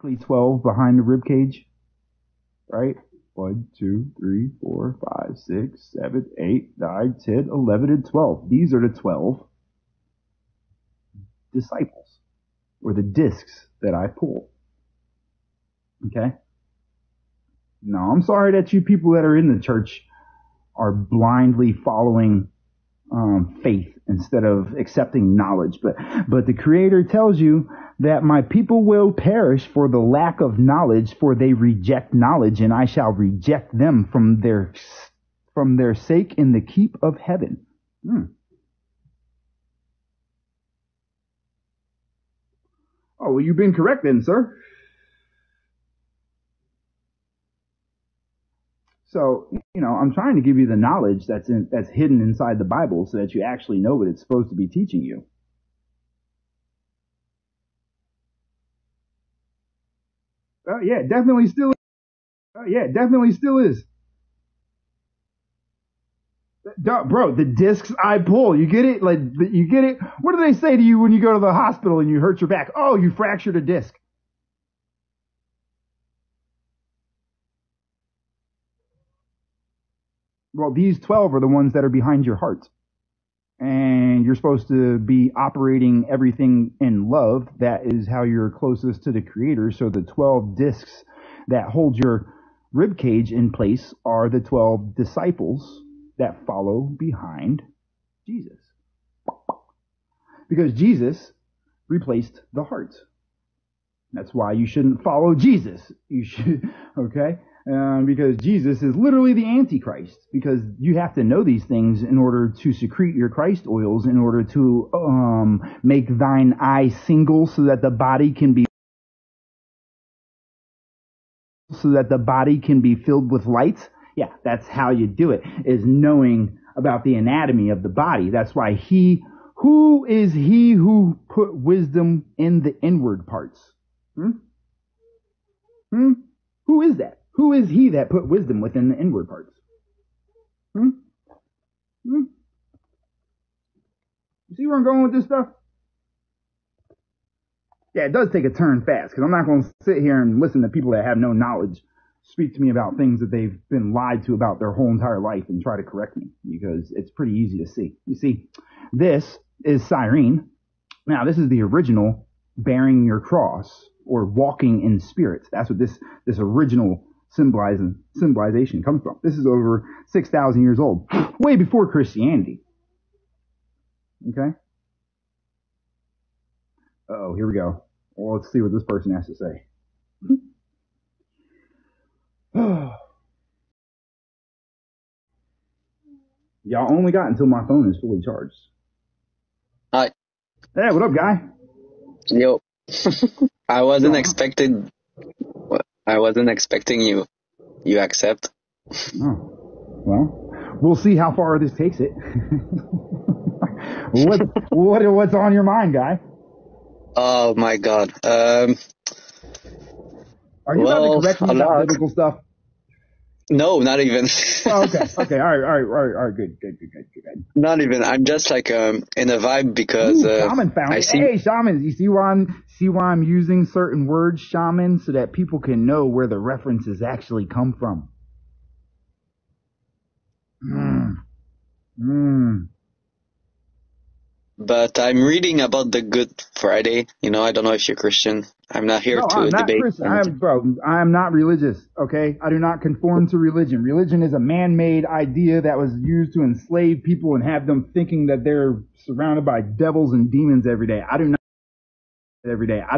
12 behind the rib cage, right? 1, 2, 3, 4, 5, 6, 7, 8, 9, 10, 11, and 12. These are the 12 disciples, or the discs that I pull. Okay? No, I'm sorry that you people that are in the church are blindly following faith instead of accepting knowledge. But the Creator tells you that my people will perish for the lack of knowledge, for they reject knowledge, and I shall reject them from their sake in the keep of heaven. Oh, well, you've been correct then, sir. So, I'm trying to give you the knowledge that's hidden inside the Bible so that you actually know what it's supposed to be teaching you. Yeah, it definitely still is. Bro, the discs I pull, you get it? You get it? What do they say to you when you go to the hospital and you hurt your back? Oh, you fractured a disc. Well, these 12 are the ones that are behind your heart. And you're supposed to be operating everything in love. That is how you're closest to the Creator. So the 12 discs that hold your rib cage in place are the 12 disciples that follow behind Jesus. Because Jesus replaced the heart. That's why you shouldn't follow Jesus. You should, okay? Because Jesus is literally the Antichrist. Because you have to know these things in order to secrete your Christ oils, in order to make thine eye single so that the body can be filled with light. Yeah, that's how you do it, is knowing about the anatomy of the body. That's why who is he who put wisdom in the inward parts? Who is that? Who is he that put wisdom within the inward parts? You see where I'm going with this stuff? Yeah, it does take a turn fast, because I'm not going to sit here and listen to people that have no knowledge speak to me about things that they've been lied to about their whole entire life and try to correct me, because it's pretty easy to see. You see, this is Cyrene. Now, this is the original bearing your cross, or walking in spirit. That's what this original symbolization comes from. This is over 6,000 years old, way before Christianity. Okay? Oh, here we go. Well, let's see what this person has to say. Y'all only got until my phone is fully charged. Hi. Hey, what up, guy? Yo. I wasn't expecting you. You accept? Oh, well, we'll see how far this takes it. What's on your mind, guy? Oh my God. Are you about to correct me about biblical stuff? No, not even. Oh, okay. All right. Good. Not even. I'm just like in a vibe because Shaman found it. Hey, shamans, you see why I'm using certain words, shaman, so that people can know where the references actually come from. But I'm reading about the Good Friday. I don't know if you're Christian. I'm not here to debate. I'm not religious, okay? I do not conform to religion. Religion is a man-made idea that was used to enslave people and have them thinking that they're surrounded by devils and demons every day. I do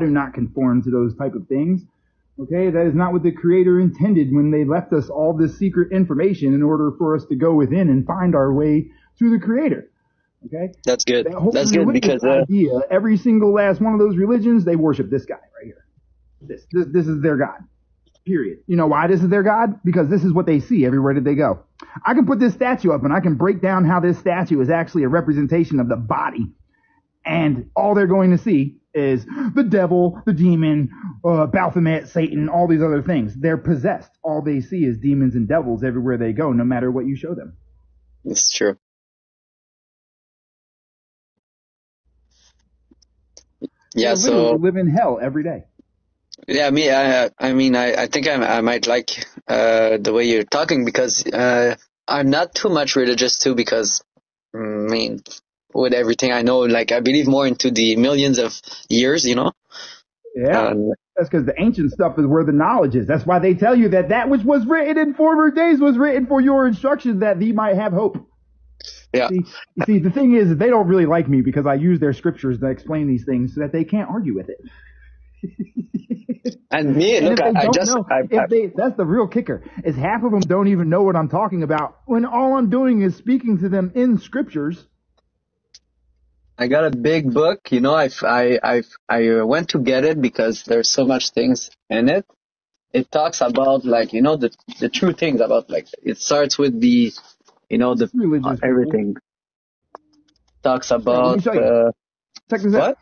not conform to those type of things. Okay, that is not what the Creator intended when they left us all this secret information in order for us to go within and find our way to the Creator. Okay, that's good. That's good because every single last one of those religions, they worship this guy right here. This is their God. Period. You know why this is their God? Because this is what they see everywhere that they go. I can put this statue up and I can break down how this statue is actually a representation of the body, and all they're going to see is the devil, the demon, Baphomet, Satan, all these other things. They're possessed. All they see is demons and devils everywhere they go, no matter what you show them. That's true. Yeah, they live in hell every day. Yeah, I think I might like the way you're talking because I'm not too much religious too because I mean with everything I know, like I believe more into the millions of years, you know. Yeah. Um, That's because the ancient stuff is where the knowledge is. That's why they tell you that which was written in former days was written for your instruction that thee might have hope. yeah, You see, the thing is, they don't really like me because I use their scriptures to explain these things so that they can't argue with it. and me, And look, if they I don't just know, that's the real kicker, is half of them don't even know what I'm talking about when all I'm doing is speaking to them in scriptures. I got a big book, you know. I went to get it because there's so much things in it. It talks about like the true things about like it starts with the the Religious people. everything talks Here, let me about show you. Check this out. what?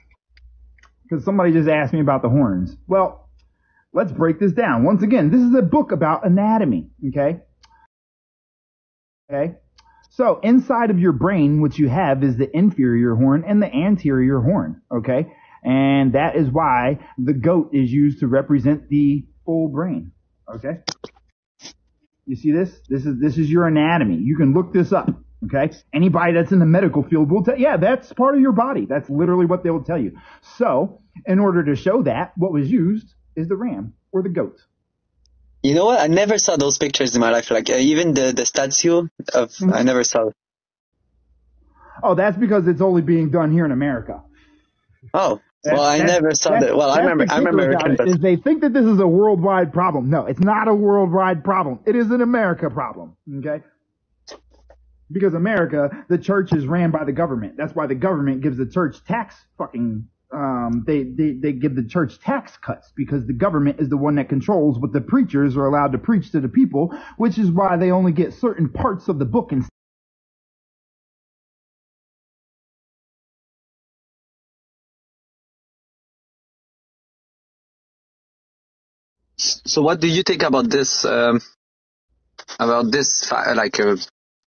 Because somebody just asked me about the horns. Well, let's break this down. Once again, this is a book about anatomy. Okay. So inside of your brain, what you have is the inferior horn and the anterior horn. Okay. And that is why the goat is used to represent the full brain. Okay. You see this? This is your anatomy. You can look this up. Okay. Anybody that's in the medical field will tell, yeah, that's part of your body. That's literally what they will tell you. So in order to show that, what was used is the ram or the goat. You know what? I never saw those pictures in my life. Like even the statue of I never saw it. Oh, that's because it's only being done here in America. Oh, well, I never saw that. Well, I'm American, but is they think that this is a worldwide problem. No, it's not a worldwide problem. It is an America problem. Okay. Because America, the church is ran by the government. That's why the government gives the church tax fucking they give the church tax cuts because the government is the one that controls what the preachers are allowed to preach to the people, which is why they only get certain parts of the book and so what do you think about this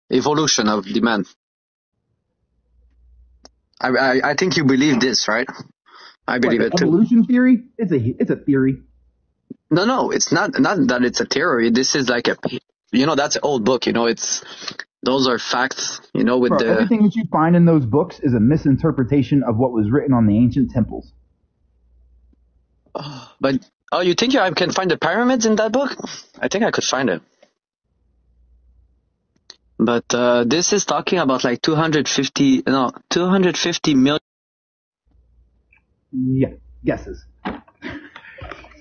evolution of the man? I think you believe this, right? I believe it too. Evolution theory? It's a theory. No, it's not that it's a theory. This is like that's an old book, those are facts, with Bro, the everything that you find in those books is a misinterpretation of what was written on the ancient temples. But you think I can find the pyramids in that book? I think I could find it. But this is talking about like 250 million. Yeah, guesses.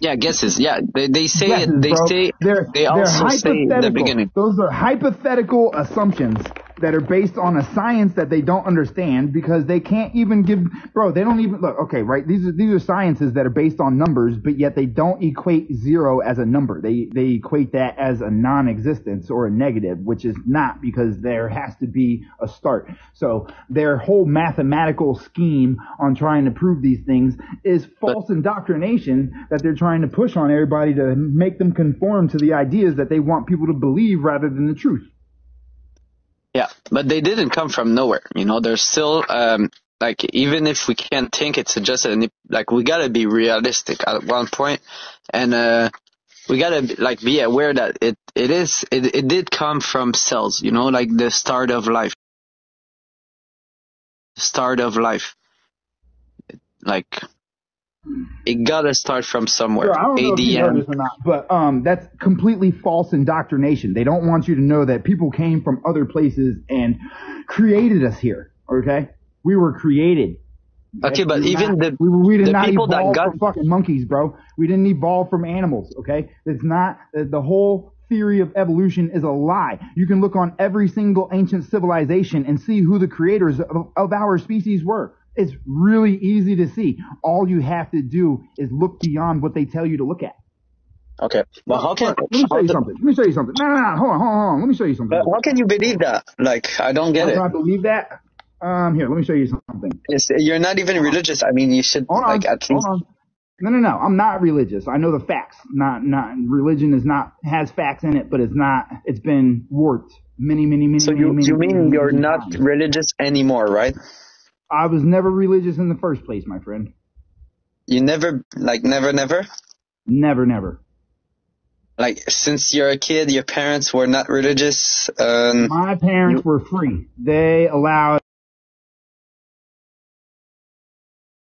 Yeah, guesses. Yeah, they say guesses, it. They bro. say they're also say in the beginning. Those are hypothetical assumptions that are based on a science that they don't understand because they can't even give. Bro, they don't even look. Okay, right? These are sciences that are based on numbers, but yet they don't equate zero as a number. They equate that as a non-existence or a negative, which is not because there has to be a start. So their whole mathematical scheme on trying to prove these things is false indoctrination that they're trying to push on everybody to make them conform to the ideas that they want people to believe rather than the truth. Yeah, but they didn't come from nowhere. There's still like even if we can't think it's just we gotta be realistic at one point, and we gotta like be aware that it did come from cells. Like the start of life. Like it gotta start from somewhere. Sure, I don't know if you know this or not, but that's completely false indoctrination. They don't want you to know that people came from other places and created us here. Okay, we were created. Okay, but even we did the not people evolve that got from fucking monkeys, bro. We didn't evolve from animals. Okay, it's not the whole theory of evolution is a lie. You can look on every single ancient civilization and see who the creators of our species were. It's really easy to see. All you have to do is look beyond what they tell you to look at. Okay. Well, let me show you something. No, hold on. Let me show you something. How can you believe that? Like, I don't get it. How can I believe that? Here, let me show you something. You're not even religious. I mean, you should at least. Hold on. No. I'm not religious. I know the facts. Not religion has facts in it, but it's been warped many. So you mean you're not religious anymore, right? I was never religious in the first place, my friend. You never, never? Never, never. Like, since you're a kid, your parents were not religious. My parents were free. They allowed.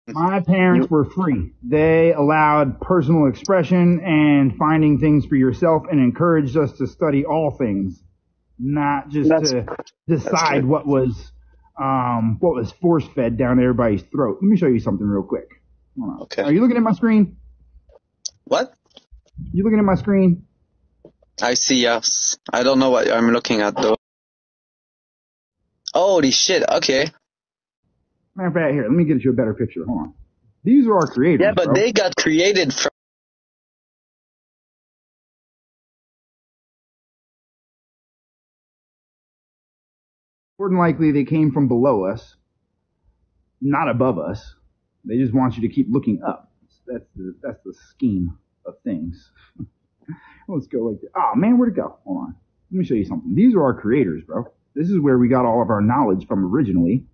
My parents were free. They allowed personal expression and finding things for yourself, and encouraged us to study all things, not just to decide what was force fed down everybody's throat. Let me show you something real quick. Hold on. Okay. Are you looking at my screen? What? You looking at my screen? I see, yes. I don't know what I'm looking at, though. Holy shit, okay. Matter of fact, here, let me get you a better picture. Hold on. These are our creators. Yeah, but bro. they got created from... More than likely, they came from below us, not above us. They just want you to keep looking up. That's the scheme of things. Let's go like this. Oh, man, where'd it go? Hold on. Let me show you something. These are our creators, bro. This is where we got all of our knowledge from originally.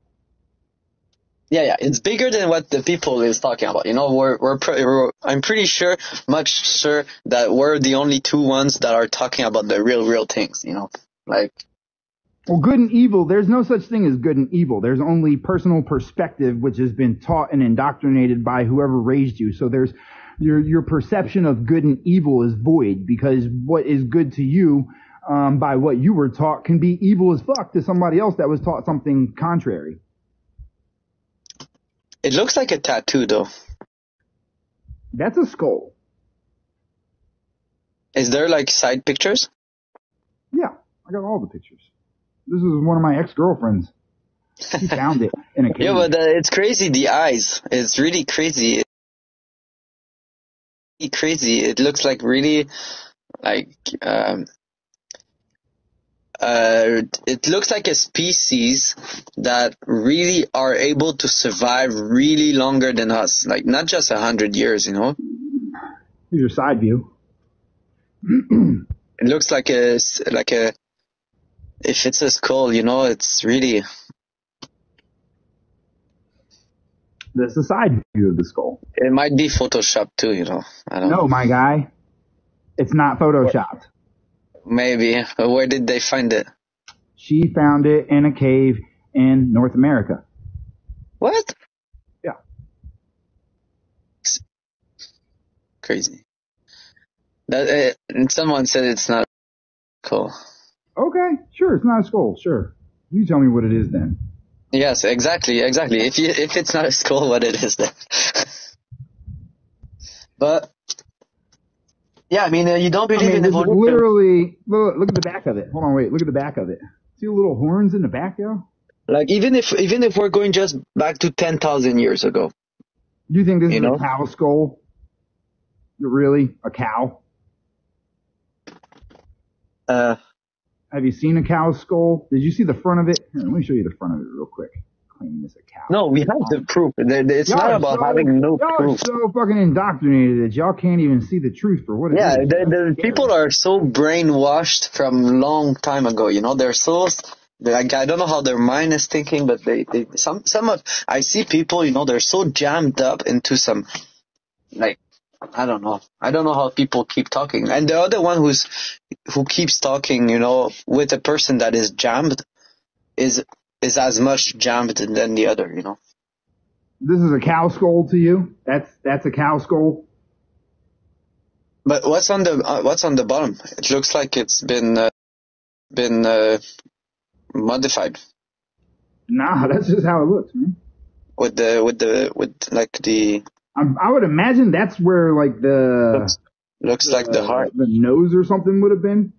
Yeah, it's bigger than what the people is talking about. You know, I'm pretty sure, much sure, that we're the only two ones that are talking about the real things, you know? Like... Well, good and evil, there's no such thing as good and evil. There's only personal perspective, which has been taught and indoctrinated by whoever raised you. So there's your perception of good and evil is void, because what is good to you by what you were taught can be evil as fuck to somebody else that was taught something contrary. It looks like a tattoo, though. That's a skull. Is there, like, side pictures? Yeah, I got all the pictures. This is one of my ex-girlfriends. She found it in a cave. Yeah, but it's crazy, the eyes. It's really crazy. It looks like really, like, it looks like a species that really are able to survive really longer than us. Like, not just 100 years, you know? Here's your side view. It looks like a, if it's a skull, you know, it's really... That's the side view of the skull. It might be Photoshopped too, you know? I don't know. No, my guy. It's not Photoshopped. Maybe. But where did they find it? She found it in a cave in North America. What? Yeah. Crazy. That and someone said it's not cool. Okay, sure, it's not a skull, sure. You tell me what it is then. Yes, exactly. If it's not a skull, what it is then? But yeah, I mean, you don't believe in evolution. Literally, look at the back of it. Hold on, wait. Look at the back of it. See the little horns in the back, yo? Like, even if we're going just back to 10,000 years ago. Do you think this is a cow skull? Really? A cow? Have you seen a cow's skull? Did you see the front of it? Here, let me show you the front of it real quick. Claiming this a cow. No, we have the proof. It's not about having no proof. Y'all are so fucking indoctrinated that y'all can't even see the truth for what it is. Yeah, the people are so brainwashed from long time ago, you know? They're so... Like, I don't know how their mind is thinking, but I see people, you know, they're so jammed up into some, like, I don't know how people keep talking. And the other one who keeps talking, you know, with a person that is jammed is as much jammed than the other, you know. This is a cow skull to you? That's a cow skull? But what's on the bottom? It looks like it's been modified. Nah, that's just how it looks, man. I would imagine that's where like looks like the heart, the nose or something would have been.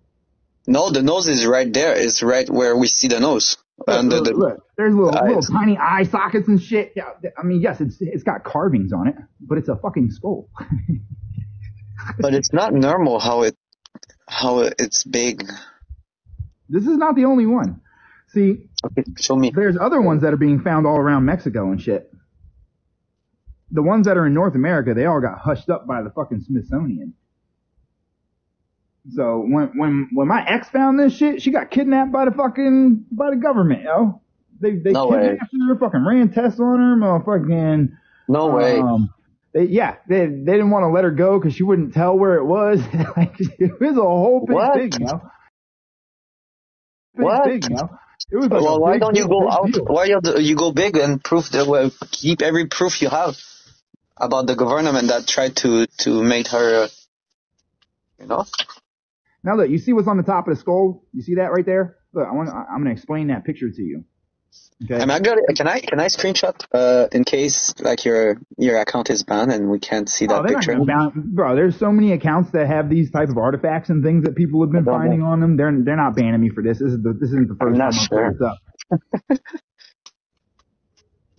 No, the nose is right there. It's right where we see the nose. Look, there's little tiny eye sockets and shit. Yeah, I mean, yes, it's got carvings on it, but it's a fucking skull. But it's not normal how it's big. This is not the only one. See, okay, show me. There's other ones that are being found all around Mexico and shit. The ones that are in North America, they all got hushed up by the fucking Smithsonian. So when my ex found this shit, she got kidnapped by the government, yo. They no kidnapped her, fucking ran tests on her, motherfucking. No way. They didn't want to let her go because she wouldn't tell where it was. Like, it was a whole big thing, you know. Big thing, you know. It was like well, why don't you go out? Deal. Why you go big and prove that keep every proof you have about the government that tried to make her, you know? Now look, you see what's on the top of the skull? You see that right there? Look, I'm gonna explain that picture to you. Okay. Can I screenshot in case like your account is banned and we can't see that picture? Bro, there's so many accounts that have these type of artifacts and things that people have been finding on them. They're not banning me for this. This isn't the first time I put this up.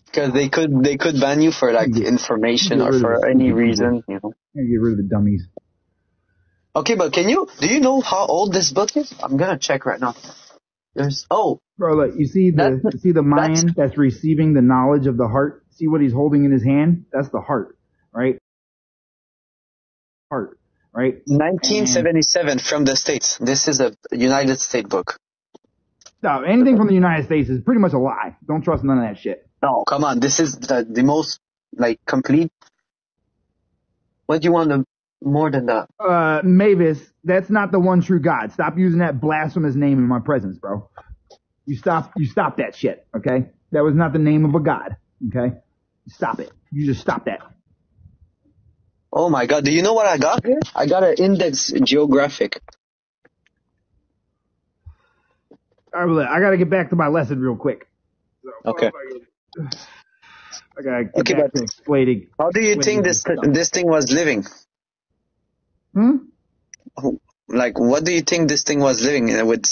Because they could ban you for like information or for any reason, you know. Get rid of the dummies. Okay, but do you know how old this book is? I'm gonna check right now. Bro, look, you see the Mayan that's receiving the knowledge of the heart? See what he's holding in his hand? That's the heart, right? Heart, right? 1977 from the States. This is a United States book. No, anything from the United States is pretty much a lie. Don't trust none of that shit. No, come on. This is the most, like, complete. What do you want more than that? Mavis, that's not the one true God. Stop using that blasphemous name in my presence, bro. You stop that shit, okay? That was not the name of a God, okay? Stop it. You just stop that. Oh my God. Do you know what I got here? I got an Index Geographic. All right, I gotta get back to my lesson real quick. So, okay. I gotta get back to explaining. How do you think this thing was living? Like, what do you think this thing was living with?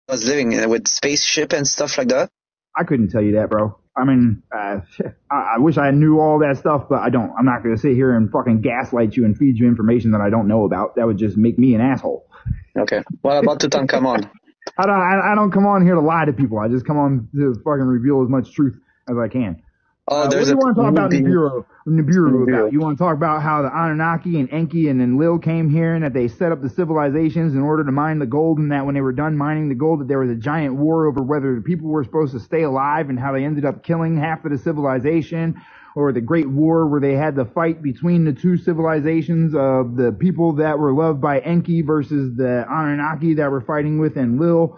With spaceship and stuff like that? I couldn't tell you that, bro. I mean, I wish I knew all that stuff, but I don't. I'm not gonna sit here and fucking gaslight you and feed you information that I don't know about. That would just make me an asshole. Okay. What about Tutankhamun? I don't come on here to lie to people. I just come on to fucking reveal as much truth as I can. Oh, what do you want to talk about Nibiru about? You want to talk about how the Anunnaki and Enki and Enlil came here and that they set up the civilizations in order to mine the gold, and that when they were done mining the gold that there was a giant war over whether the people were supposed to stay alive and how they ended up killing half of the civilization, or the Great War where they had the fight between the two civilizations of the people that were loved by Enki versus the Anunnaki that were fighting with Enlil.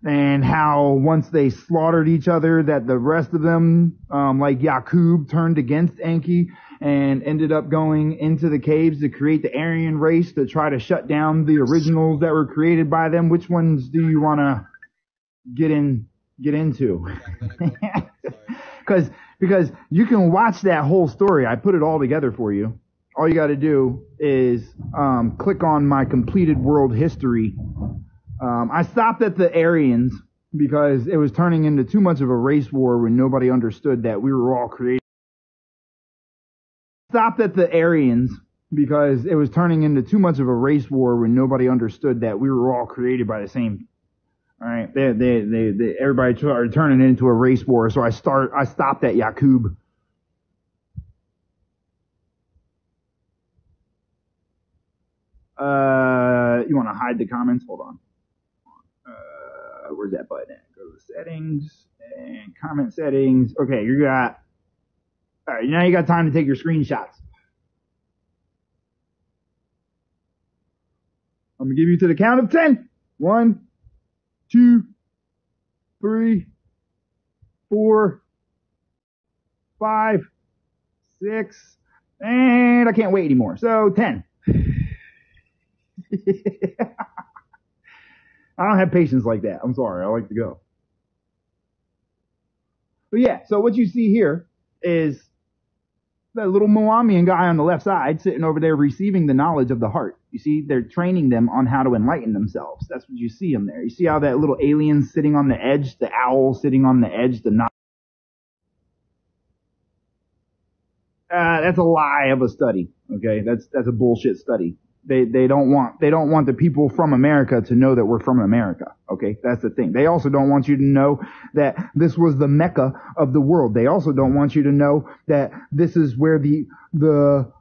And how once they slaughtered each other, that the rest of them, like Yakub, turned against Enki and ended up going into the caves to create the Aryan race to try to shut down the originals that were created by them. Which ones do you want to get into? Because you can watch that whole story. I put it all together for you. All you got to do is click on my completed world history. I stopped at the Aryans because it was turning into too much of a race war when nobody understood that we were all created. Stopped at the Aryans because it was turning into too much of a race war when nobody understood that we were all created by the same. All right, everybody started turning it into a race war, so I stopped at Yakub. You want to hide the comments? Hold on. Where's that button? Go to settings and comment settings. Okay, all right, now you got time to take your screenshots. I'm going to give you to the count of 10. 1, 2, 3, 4, 5, 6, and I can't wait anymore. So 10. I don't have patience like that. I'm sorry. I like to go. But yeah, so what you see here is that little Mohammedan guy on the left side sitting over there receiving the knowledge of the heart. You see, they're training them on how to enlighten themselves. That's what you see them there. You see how that little alien sitting on the edge, the owl sitting on the edge, that's a lie of a study. Okay, that's a bullshit study. They don't want the people from America to know that we're from America. Okay, that's the thing. They also don't want you to know that this was the Mecca of the world. They also don't want you to know that this is where the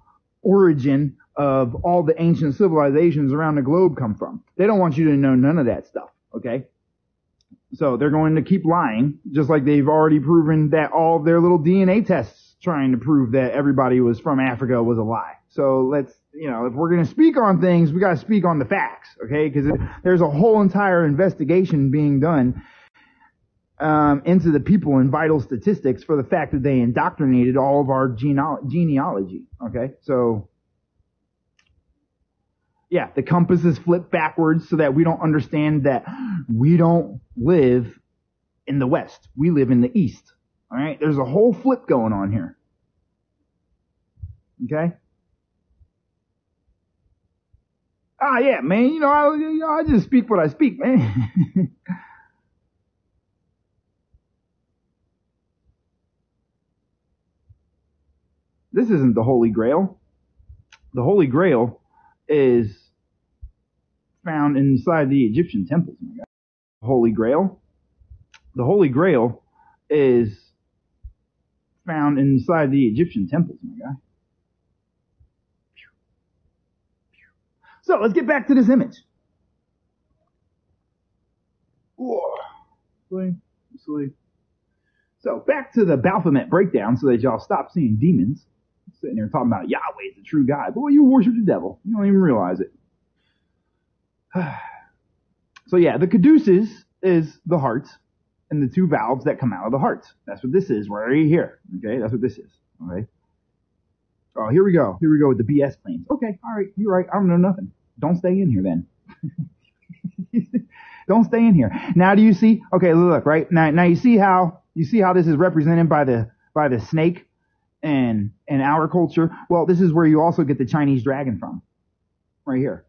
origin of all the ancient civilizations around the globe come from. They don't want you to know none of that stuff. Okay, so they're going to keep lying, just like they've already proven that all of their little DNA tests trying to prove that everybody was from Africa was a lie. So let's, if we're going to speak on things, we got to speak on the facts, okay? Because there's a whole entire investigation being done into the people in vital statistics for the fact that they indoctrinated all of our genealogy, okay? So, yeah, the compass is flipped backwards so that we don't understand that we don't live in the West. We live in the East, all right? There's a whole flip going on here, okay? Yeah, man, I just speak what I speak, man. This isn't the Holy Grail. The Holy Grail is found inside the Egyptian temples, my God. The Holy Grail. The Holy Grail is found inside the Egyptian temples, my God. So let's get back to this image. Sleep. So back to the Baphomet breakdown so that y'all stop seeing demons. Sitting there talking about Yahweh is the true God. Boy, you worship the devil. You don't even realize it. So yeah, the caduceus is the heart and the two valves that come out of the heart. That's what this is right here. Okay, that's what this is. Okay. Oh, here we go. Here we go with the BS claims. Okay, all right, you're right. I don't know nothing. Don't stay in here then. Don't stay in here. Now do you see? Okay, look, right? Now you see how this is represented by the snake and our culture? Well, this is where you also get the Chinese dragon from. Right here.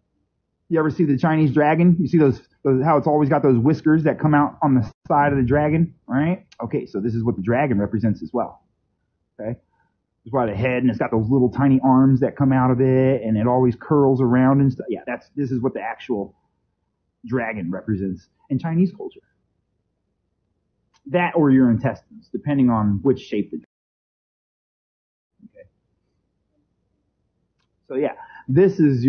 You ever see the Chinese dragon? You see those how it's always got those whiskers that come out on the side of the dragon, right? Okay, so this is what the dragon represents as well. Okay? It's by the head, and it's got those little tiny arms that come out of it, and it always curls around and stuff. Yeah, this is what the actual dragon represents in Chinese culture. That or your intestines, depending on which shape the dragon. Okay. So yeah, this is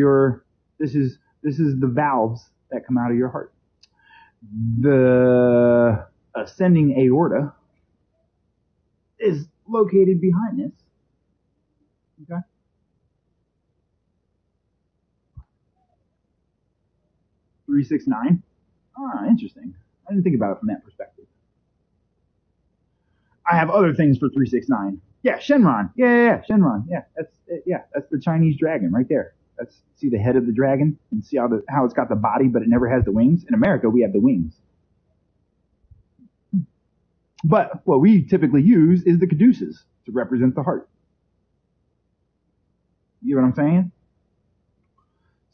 the valves that come out of your heart. The ascending aorta is located behind this. Okay. Three, 6, 9. Interesting. I didn't think about it from that perspective. I have other things for 369. Yeah, Shenron. Yeah, Shenron. Yeah, that's the Chinese dragon right there. See the head of the dragon and see how it's got the body, but it never has the wings. In America, we have the wings. But what we typically use is the caduceus to represent the heart. You know what I'm saying?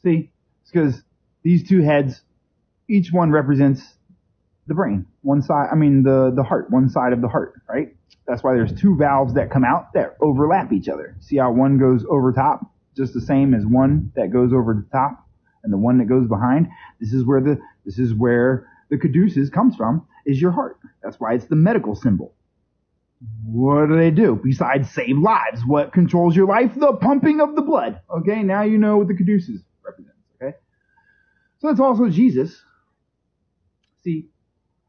See, it's because these two heads, each one represents the brain. The heart, one side of the heart, right? That's why there's two valves that come out that overlap each other. See how one goes over top, just the same as one that goes over the top and the one that goes behind. This is where the caduceus comes from, is your heart. That's why it's the medical symbol. What do? Besides save lives, what controls your life? The pumping of the blood. Okay, now you know what the caduceus represents. Okay, so that's also Jesus. See,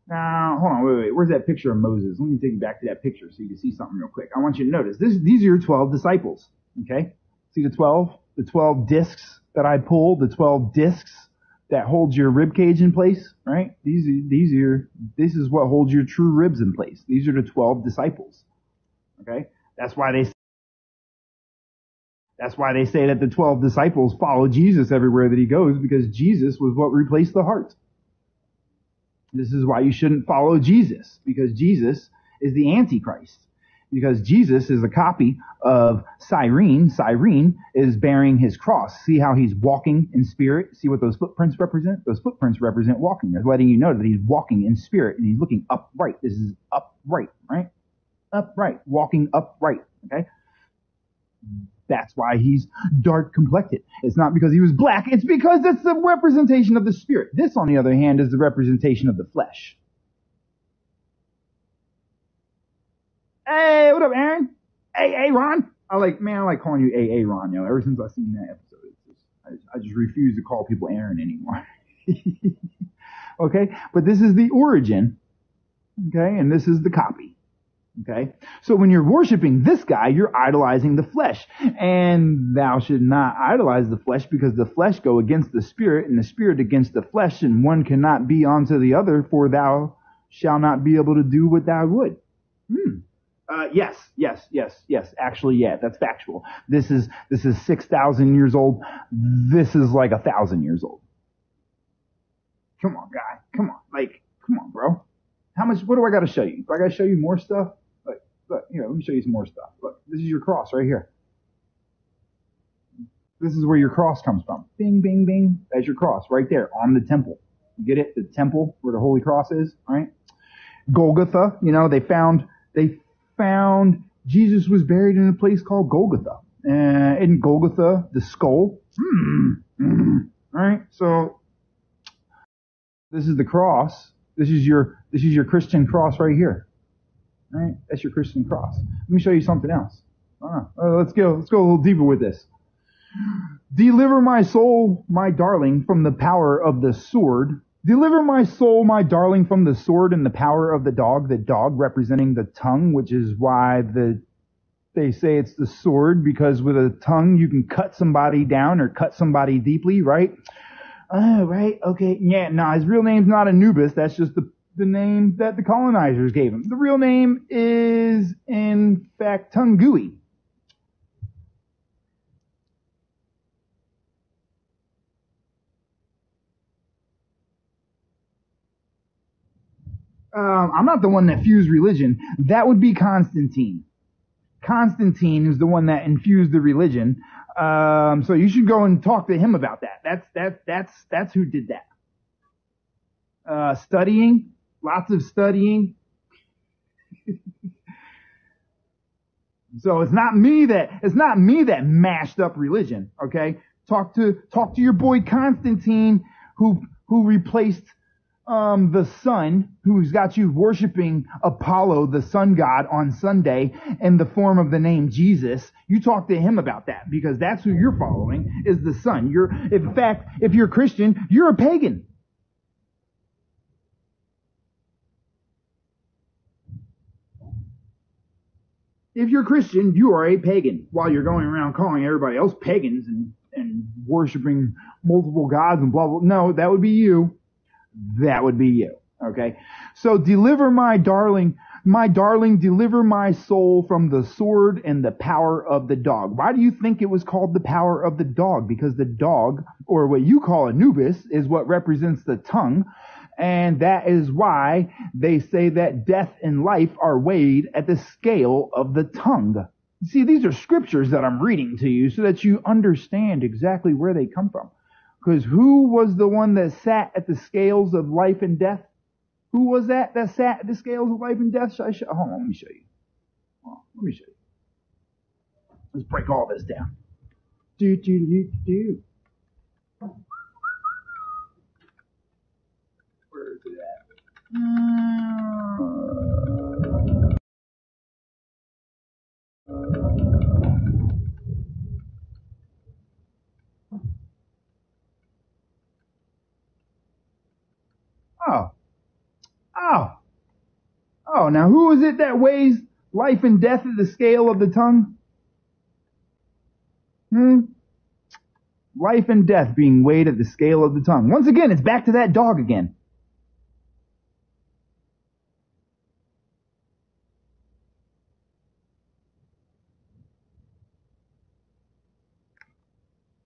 now hold on, wait. Where's that picture of Moses? Let me take you back to that picture so you can see something real quick. I want you to notice these are your 12 disciples. Okay, see the 12 discs that I pulled, the 12 discs that holds your rib cage in place, right? This is what holds your true ribs in place. These are the 12 disciples. Okay? That's why they say that the 12 disciples follow Jesus everywhere that he goes, because Jesus was what replaced the heart. This is why you shouldn't follow Jesus, because Jesus is the Antichrist. Because Jesus is a copy of Cyrene. Cyrene is bearing his cross. See how he's walking in spirit? See what those footprints represent? Those footprints represent walking. They're letting you know that he's walking in spirit and he's looking upright. This is upright, right? Upright. Walking upright, okay? That's why he's dark complected. It's not because he was black. It's because it's the representation of the spirit. This, on the other hand, is the representation of the flesh. Hey, what up, Aaron? Hey, Ron. I like calling you AA Ron, ever since I seen that episode. I just refuse to call people Aaron anymore. Okay? But this is the origin. Okay? And this is the copy. Okay? So when you're worshiping this guy, you're idolizing the flesh. And thou should not idolize the flesh, because the flesh go against the spirit, and the spirit against the flesh, and one cannot be unto the other, for thou shalt not be able to do what thou would. Yes. Actually, yeah, that's factual. This is 6,000 years old. This is like 1,000 years old. Come on, guy. Come on, bro. What do I got to show you? Do I got to show you more stuff? Look, let me show you some more stuff. Look, this is your cross right here. This is where your cross comes from. Bing, bing, bing. That's your cross right there on the temple. You get it? The temple where the Holy Cross is, right? Golgotha, they found Jesus was buried in a place called Golgotha. In Golgotha, the skull. Right? So, this is the cross. This is your Christian cross right here. Right? That's your Christian cross. Let me show you something else. Let's go a little deeper with this. Deliver my soul, my darling, from the power of the sword. Deliver my soul, my darling, from the sword and the power of the dog representing the tongue, which is why they say it's the sword, because with a tongue you can cut somebody down or cut somebody deeply, right? Right, okay, yeah, no, his real name's not Anubis, that's just the name that the colonizers gave him. The real name is, in fact, Tungui. I'm not the one that fused religion. That would be Constantine. Constantine is the one that infused the religion. So you should go and talk to him about that. That's who did that. Studying, lots of studying. So it's not me that mashed up religion. Okay, talk to your boy Constantine, who replaced the sun, who's got you worshiping Apollo, the sun god, on Sunday in the form of the name Jesus. You talk to him about that, because that's who you're following, is the sun. In fact, if you're a Christian, you're a pagan. If you're Christian, you are a pagan, while you're going around calling everybody else pagans and worshiping multiple gods and blah, blah. No, that would be you. That would be you. Okay? So deliver my darling, deliver my soul from the sword and the power of the dog. Why do you think it was called the power of the dog? Because the dog, or what you call Anubis, is what represents the tongue. And that is why they say that death and life are weighed at the scale of the tongue. See, these are scriptures that I'm reading to you so that you understand exactly where they come from. Because who was the one that sat at the scales of life and death? Who was that sat at the scales of life and death? Hold on, let me show you. Let's break all this down. Where is it at? Oh, now who is it that weighs life and death at the scale of the tongue? Life and death being weighed at the scale of the tongue. Once again, it's back to that dog again.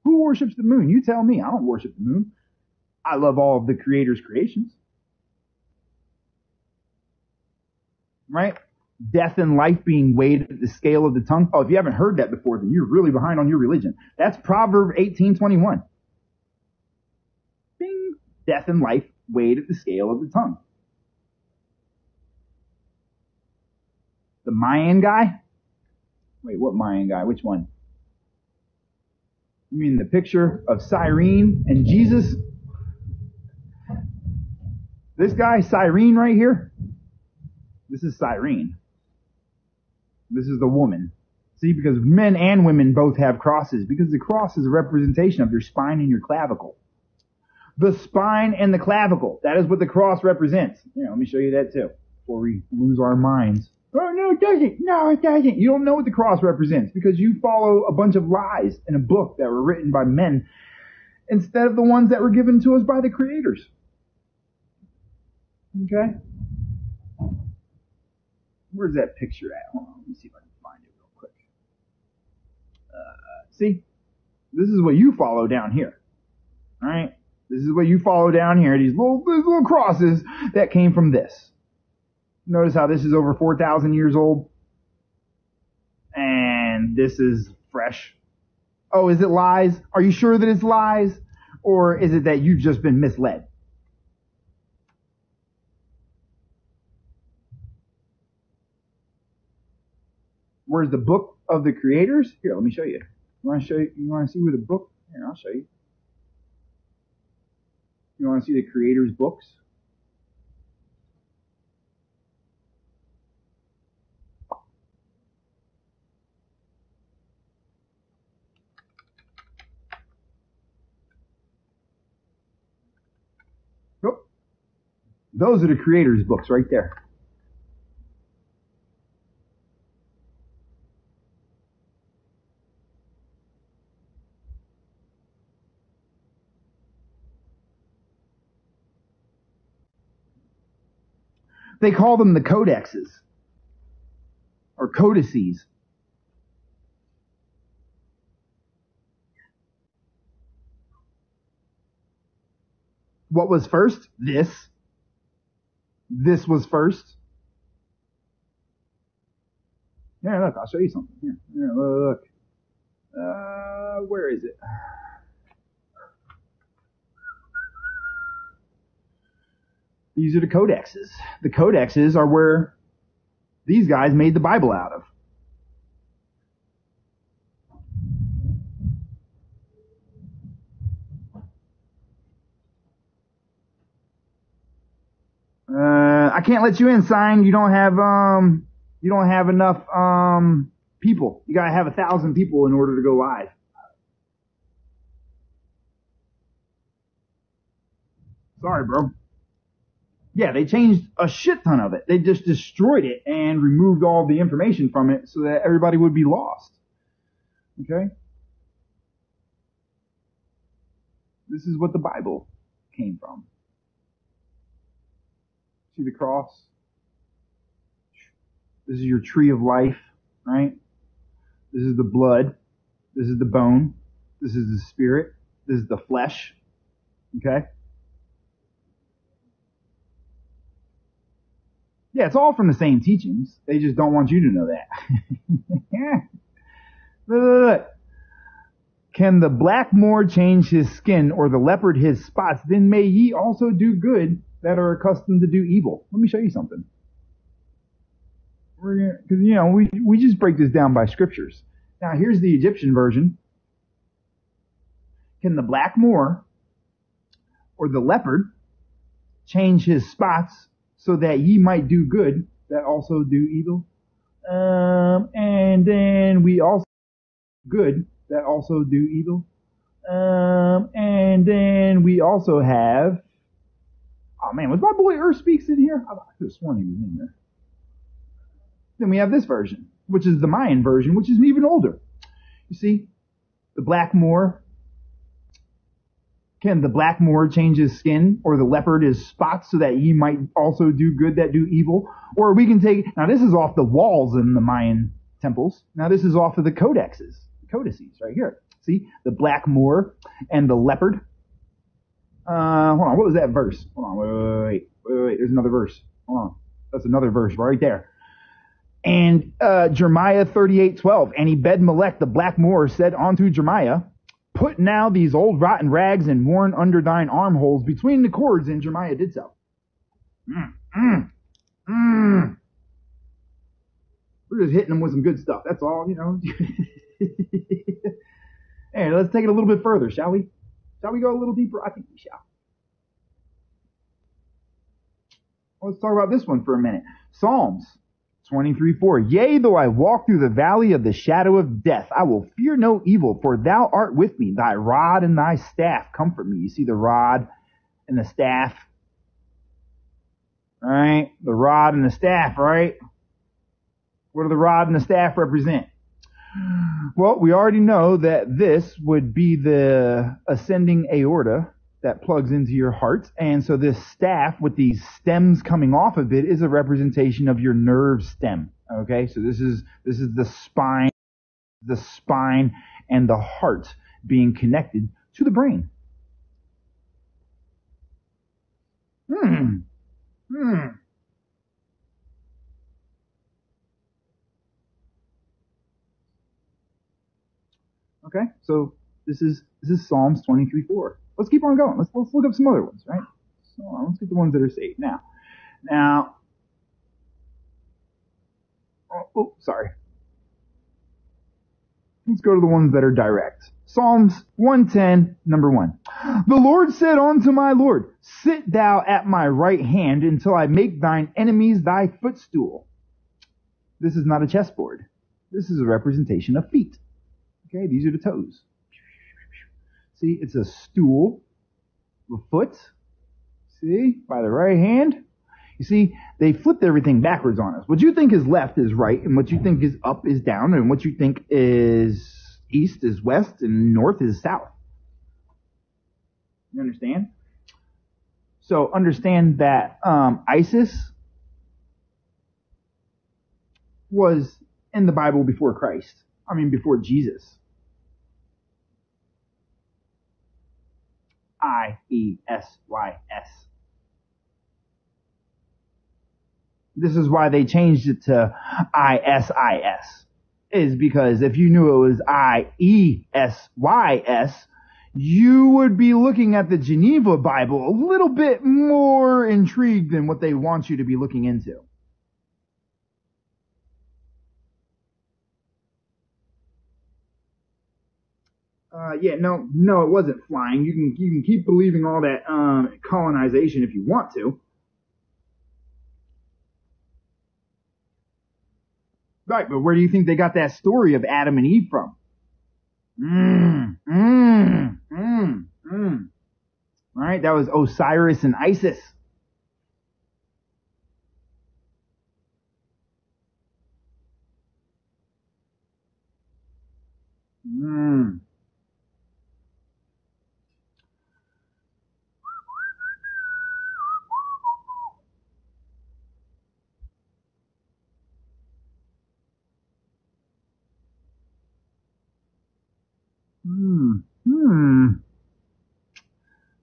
Who worships the moon? You tell me. I don't worship the moon. I love all of the Creator's creations. Right? Death and life being weighed at the scale of the tongue. Oh, if you haven't heard that before, then you're really behind on your religion. That's Proverbs 18:21. Bing. Death and life weighed at the scale of the tongue. The Mayan guy? Wait, what Mayan guy? Which one? You mean the picture of Cyrene and Jesus? This guy, Cyrene right here? This is Cyrene. This is the woman. See, because men and women both have crosses, because the cross is a representation of your spine and your clavicle. The spine and the clavicle. That is what the cross represents. Let me show you that too, before we lose our minds. Oh, no, it doesn't. No, it doesn't. You don't know what the cross represents because you follow a bunch of lies in a book that were written by men instead of the ones that were given to us by the creators. Okay? Where's that picture at? Hold on, let me see if I can find it real quick. See? This is what you follow down here. Alright? This is what you follow down here. These little crosses that came from this. Notice how this is over 4,000 years old. And this is fresh. Oh, is it lies? Are you sure that it's lies? Or is it that you've just been misled? Where's the book of the creators? Here, let me show you. You want to show you? You want to see where the book? Here, I'll show you. You want to see the creators' books? Nope. Those are the creators' books right there. They call them the codexes or codices. What was first? This. This was first. Yeah, look, I'll show you something. Here, look. Where is it? These are the codexes. The codexes are where these guys made the Bible out of. I can't let you in, sign. You don't have enough people. You gotta have 1,000 people in order to go live. Sorry, bro. Yeah, they changed a shit ton of it. They just destroyed it and removed all the information from it so that everybody would be lost. Okay? This is what the Bible came from. See the cross? This is your tree of life, right? This is the blood. This is the bone. This is the spirit. This is the flesh. Okay? Yeah, it's all from the same teachings. They just don't want you to know that. Look. Can the blackmoor change his skin or the leopard his spots? Then may ye also do good that are accustomed to do evil. Let me show you something. Because, we just break this down by scriptures. Now, here's the Egyptian version. Can the blackmoor or the leopard change his spots so that ye might do good that also do evil? And then we also good that also do evil. And then we also have, oh man, was my boy Earth Speaks in here? I could have sworn he was in there. Then we have this version, which is the Mayan version, which is even older. You see, the blackmoor. Can the blackmoor change his skin or the leopard his spots so that ye might also do good that do evil? Or we can take, now this is off the walls in the Mayan temples. Now this is off of the codices right here. See, the blackmoor and the leopard. Hold on, what was that verse? Hold on, wait, there's another verse. Hold on, that's another verse right there. And Jeremiah 38:12, and Ebed-melech the blackmoor said unto Jeremiah, put now these old rotten rags and worn under thine armholes between the cords, and Jeremiah did so. We're just hitting them with some good stuff. That's all, Hey, let's take it a little bit further, shall we? Shall we go a little deeper? I think we shall. Let's talk about this one for a minute. Psalms 23:4. Yea, though I walk through the valley of the shadow of death, I will fear no evil, for thou art with me. Thy rod and thy staff comfort me. You see the rod and the staff? Right? The rod and the staff, right? What do the rod and the staff represent? Well, we already know that this would be the ascending aorta that plugs into your heart. And so this staff with these stems coming off of it is a representation of your nerve stem. Okay, so this is the spine and the heart being connected to the brain. Okay, so this is Psalms 23:4. Let's keep on going. Let's look up some other ones, right? So let's get the ones that are saved now. Sorry. Let's go to the ones that are direct. Psalms 110, number 1. The Lord said unto my Lord, sit thou at my right hand until I make thine enemies thy footstool. This is not a chessboard. This is a representation of feet. Okay, these are the toes. See, it's a stool, a foot. See, by the right hand. You see, they flipped everything backwards on us. What you think is left is right, and what you think is up is down, and what you think is east is west, and north is south. You understand? So understand that ISIS was in the Bible before Christ. Before Jesus. IESYS. This is why they changed it to ISIS. Is because if you knew it was IESYS, you would be looking at the Geneva Bible a little bit more intrigued than what they want you to be looking into. No, it wasn't flying. You can keep believing all that colonization if you want to. Right, but where do you think they got that story of Adam and Eve from? Right, that was Osiris and Isis.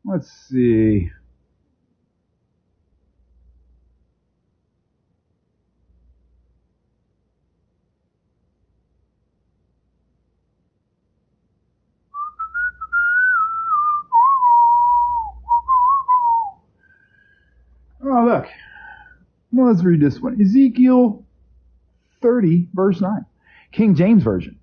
Let's see. Oh, look. Well, let's read this one. Ezekiel 30, verse 9. King James Version.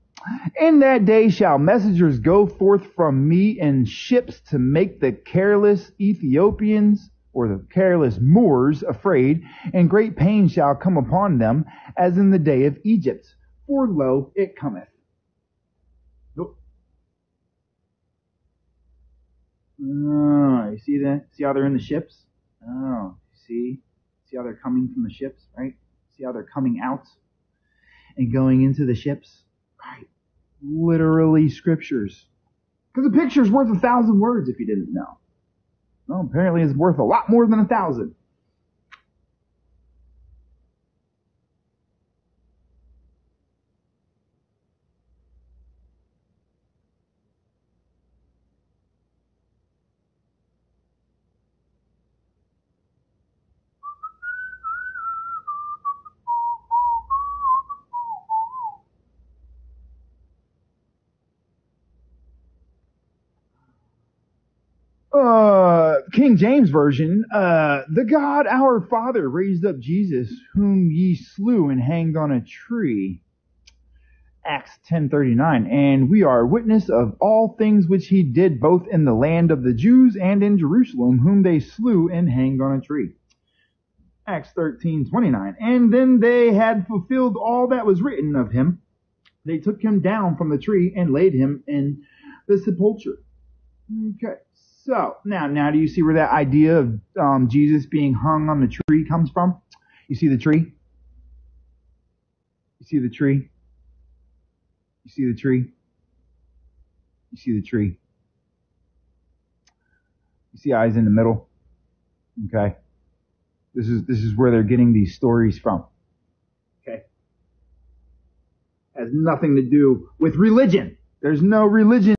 In that day shall messengers go forth from me in ships to make the careless Ethiopians or the careless Moors afraid, and great pain shall come upon them as in the day of Egypt. For lo, it cometh. Oh, you see that? See how they're in the ships? Oh, see how they're coming from the ships, right? See how they're coming out and going into the ships? Right. Literally scriptures. Because a picture's worth 1,000 words if you didn't know. Well, apparently it's worth a lot more than 1,000. King James Version, the God our Father raised up Jesus, whom ye slew and hanged on a tree. Acts 10:39, and we are witness of all things which he did both in the land of the Jews and in Jerusalem, whom they slew and hanged on a tree. Acts 13:29, and then they had fulfilled all that was written of him. They took him down from the tree and laid him in the sepulchre. Okay. So, now do you see where that idea of Jesus being hung on the tree comes from? You see the tree? You You see the tree? You see the tree? You see the tree? You see eyes in the middle? Okay. This is where they're getting these stories from. Okay. Has nothing to do with religion. There's no religion